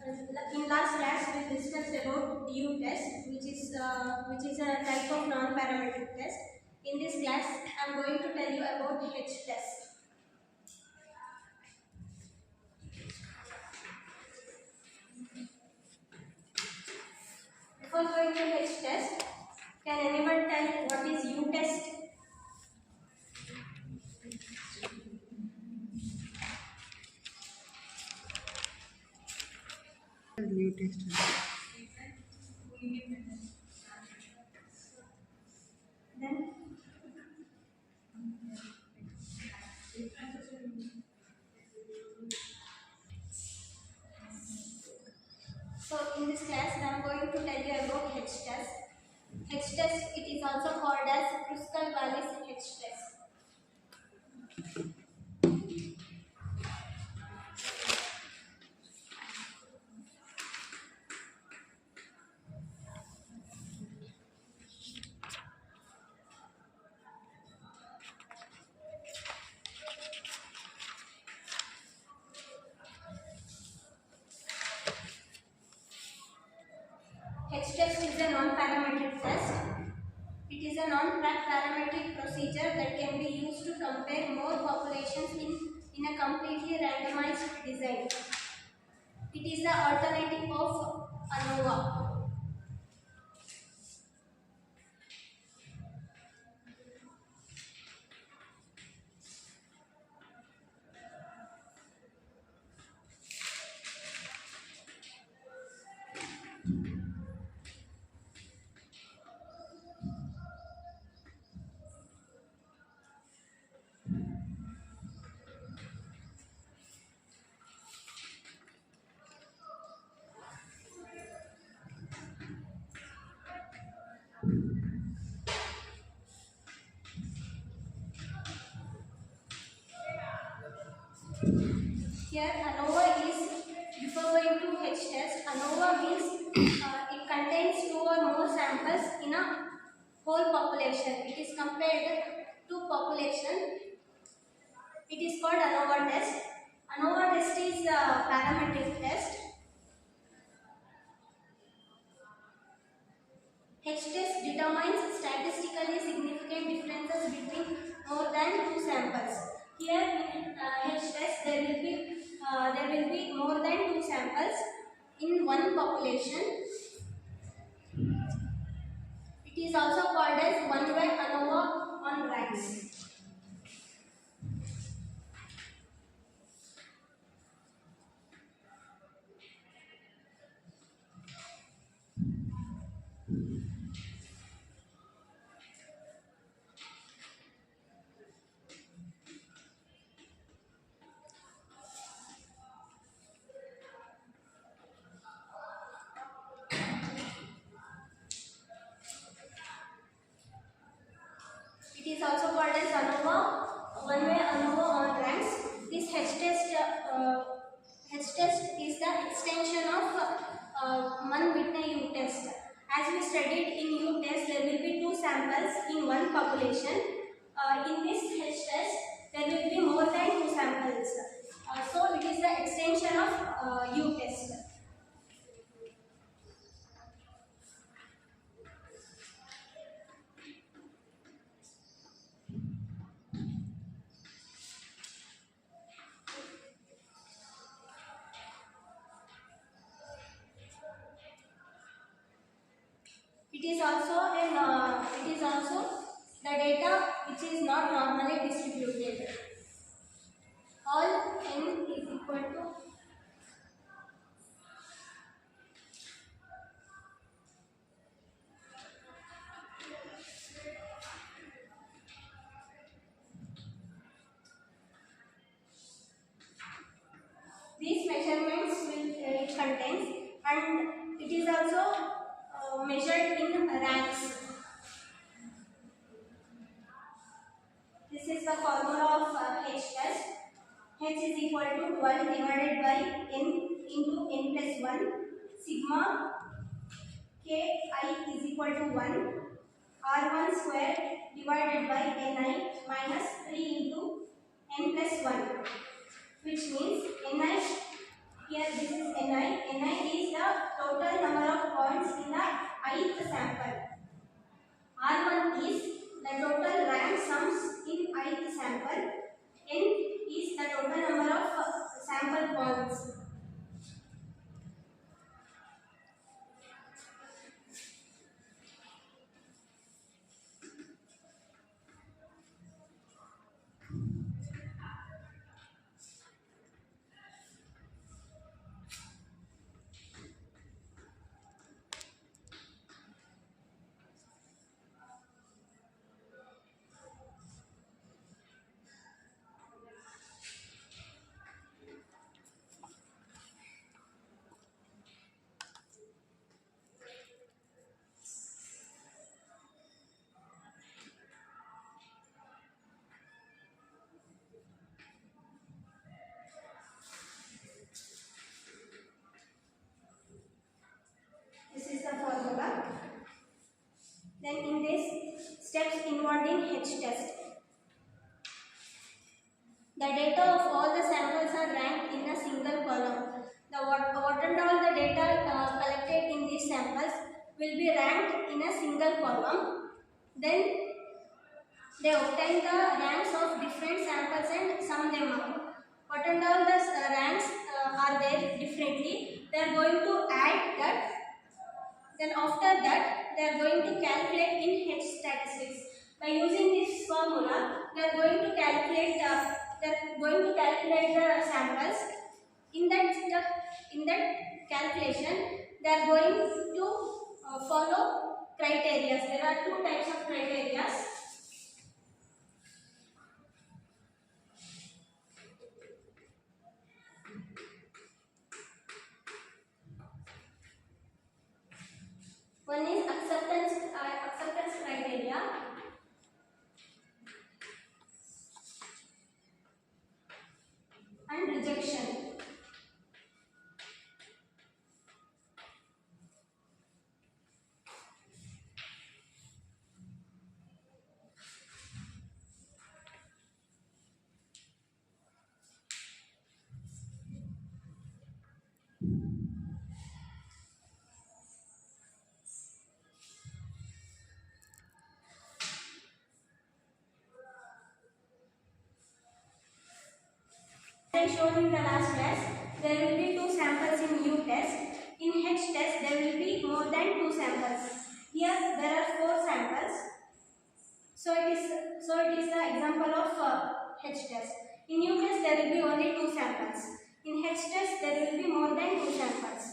In last class, we discussed about U test, which is a type of non-parametric test. In this class, I am going to tell you about H test. Before going to H test, can anyone tell what is U test? New test. Then, so in this class, I am going to tell you about H test. H test, it is also called as Kruskal-Wallis H test. H test is a non-parametric test. It is a non-parametric procedure that can be used to compare more populations in a completely randomized design. It is the alternative of ANOVA. Here ANOVA is, before going to H test, ANOVA means it contains 2 or more samples in a whole population. It is compared to population. It is called ANOVA test. ANOVA test is a parametric test. H test determines statistically significant differences between more than 2 samples. Here in H test there will be more than 2 samples in one population. It is also called as one-way ANOVA on ranks. It is also called as ANOVA, one-way ANOVA on ranks. This H test is the extension of Mann-Whitney U test. As we studied in U test, there will be 2 samples in one population. In this H test, there will be more than 2 samples. So it is the extension of U test. It is also the data which is not normally distributed. All n is equal to these measurements will contains, and it is also measured in ranks. This is the formula of H test. H is equal to 12 divided by n into n plus 1. Sigma Ki is equal to 1. R1 square divided by Ni minus 3 into n plus 1, which means Ni Here this is Ni. Ni is the total number of points in the ith sample. R1 is the total rank sums in ith sample. N is the total number of sample points. This is the formula. Then in this steps involved in H test. The data of all the samples are ranked in a single column. What and all the data collected in these samples will be ranked in a single column. Then they obtain the ranks of different samples and sum them up. What and all the ranks are there differently. They are going to add that. Then after that, they are going to calculate in H statistics. By using this formula, they are going to calculate the samples. In that calculation, they are going to follow criteria. There are two types of criteria. One is acceptance criteria. And rejection. As shown in the last class, there will be two samples in U test. In H test, there will be more than two samples. Here there are four samples. So it is the example of H test. In U test, there will be only two samples. In H test, there will be more than two samples.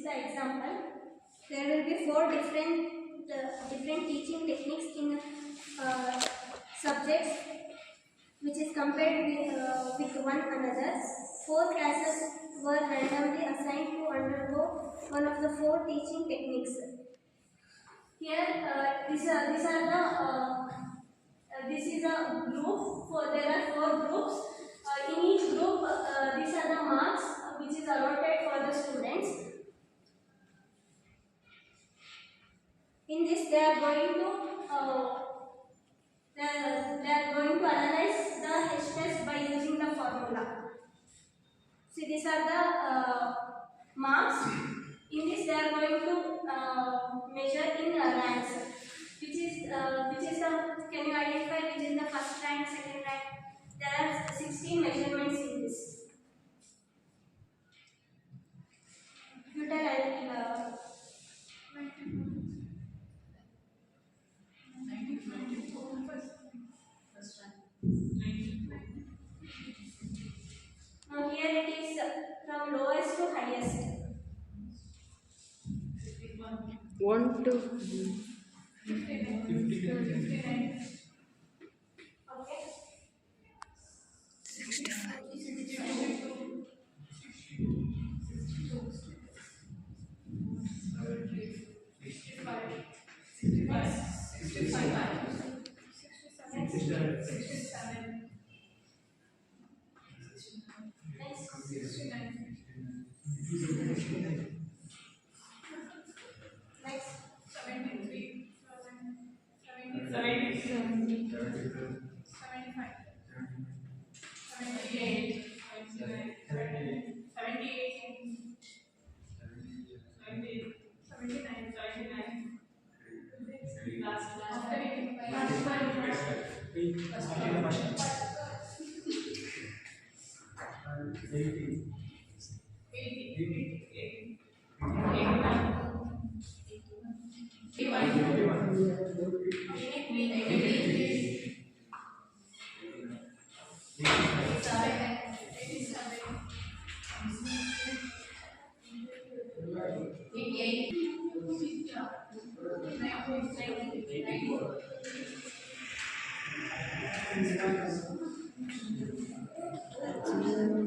the example. There will be four different teaching techniques in subjects, which is compared with one another. Four classes were randomly assigned to undergo one of the four teaching techniques. Here, this is a group. There are four groups. In each group, these are the marks which is allotted for the students. In this, they are going to analyze the H test by using the formula. See, these are the marks. In this, they are going to measure in ranks. Which is the? Can you identify which is the first rank, second rank? There are 16 measurements in this. You tell now here it is from lowest to highest. 1 to 59. Okay. 65.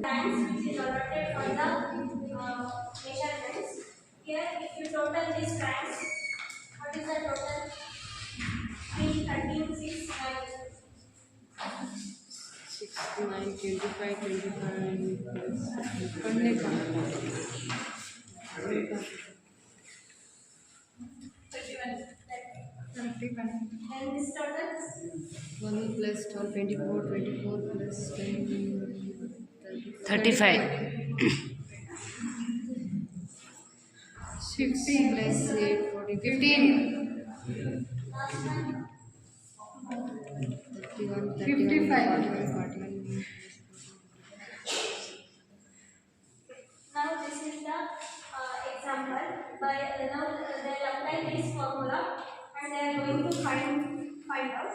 Ranks which is allotted for the measurements. Here, if you total these ranks, what is the total? 3, 13, 6, 9, 25, 25 and this total? 1 plus 12, 24, 24 plus 10, 35. 60 plus 8, 40, 15. Last one? 31, 55. 41. Now this is the example. Now they will apply this formula and they are going to find out.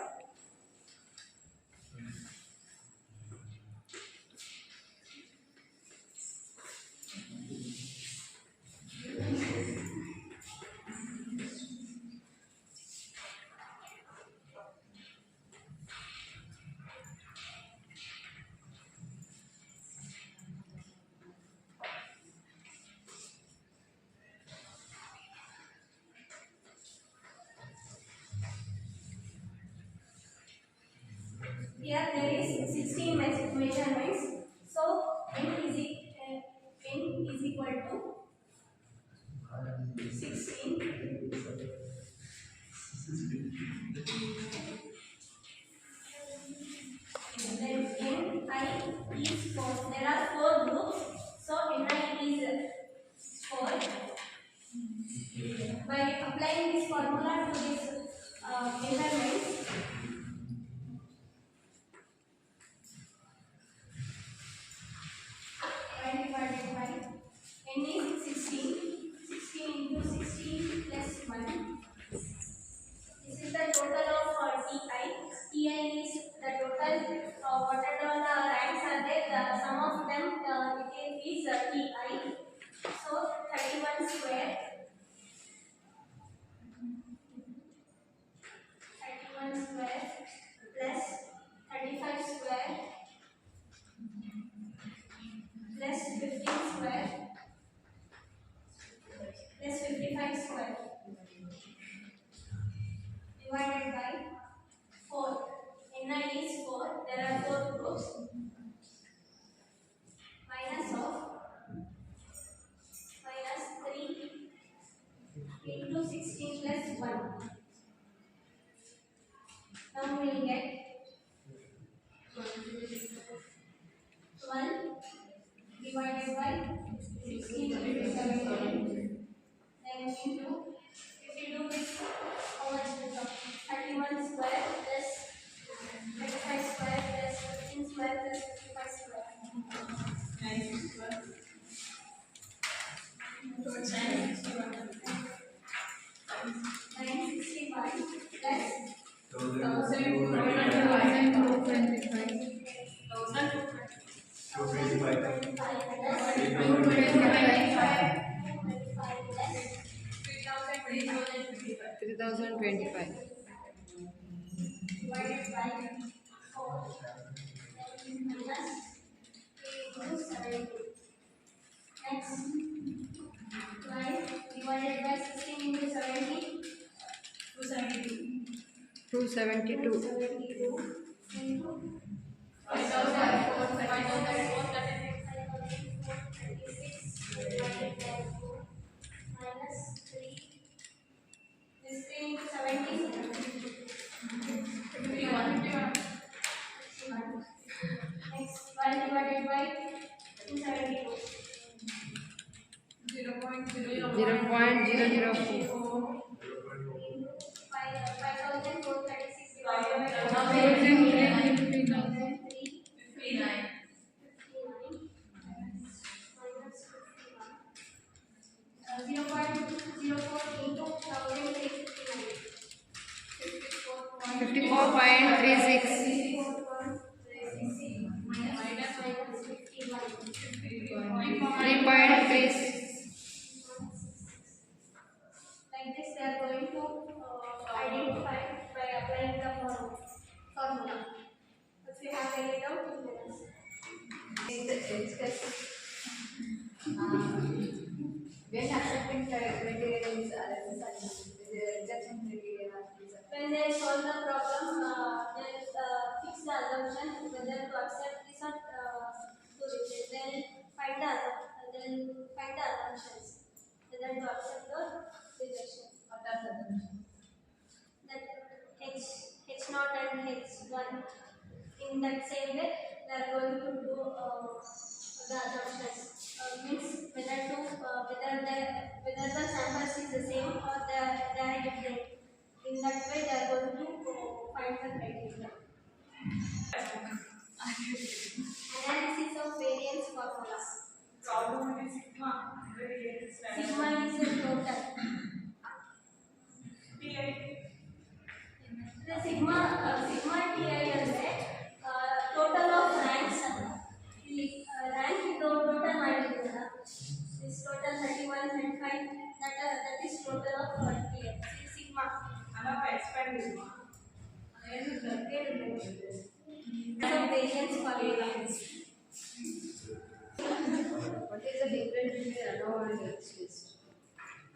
Here there is 16 measurements. So n is equal to 16. Then ni is 4. There are 4 groups. So ni is 4. By applying this formula to this measurements, n is 16. 16 into 16 plus 1. This is the total of Ti. Ti is the total, whatever the ranks are there, the sum of them it is Ti. So 31 31 square, 31 square plus 35 square plus 15 square plus 55 square divided by 4. Ni is 4. There are 4 groups. Minus 3 into 16 plus 1. Now we will get 12 divided by 16 into 17. Then into 52 is how much become? 31 square plus 35 square plus 15 square plus 55 square. 961 plus 3025. divided by 4 minus 3 into 72. Next, 12 divided by 16 into 70. 272. 272 into 5,436 divided by 4 minus 3. This 3 into 70. 51. Next, 12 divided by 272. 0.004. 5,436 divided by 59. 0.04 into 1,359. 54.36. Minus 51. 3.36. Like this, they are going to identify by applying the formula. If you have any doubt, you can ask. When accepting criteria is rejection criteria. When they solve the problem, they fix the assumption whether to accept this or to reject. Then find the assumptions whether to accept or rejection. What are the assumptions? That H naught and H1 in that same way they are going to do the assumptions. Means whether the samples is the same or they are different. In that way, they are going to find the criteria. Analysis of variance formulas. Sigma is the total. The sigma ti is the total of ranks. Rank is total ಮಾಡಿದ್ದೀರಾ. This total 31, 35. That is total of ti. Sigma. So variance formula. What is the difference between ANOVA and H-test?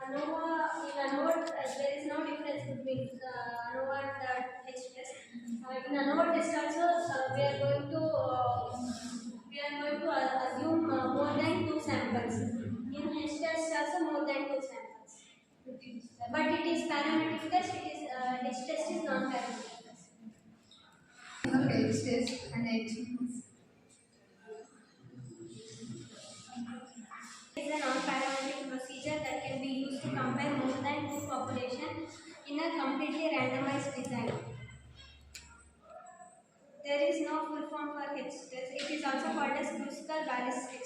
ANOVA, in ANOVA, there is no difference between ANOVA and H-test. In ANOVA test also, we are going to assume more than 2 samples. In H-test also more than 2 samples. But it is parametric test. H-test is non-parametric test. H-test and H. It is a non-parametric procedure that can be used to compare more than 2 populations in a completely randomized design. There is no full form for H-test. It is also called as Kruskal-Wallis test.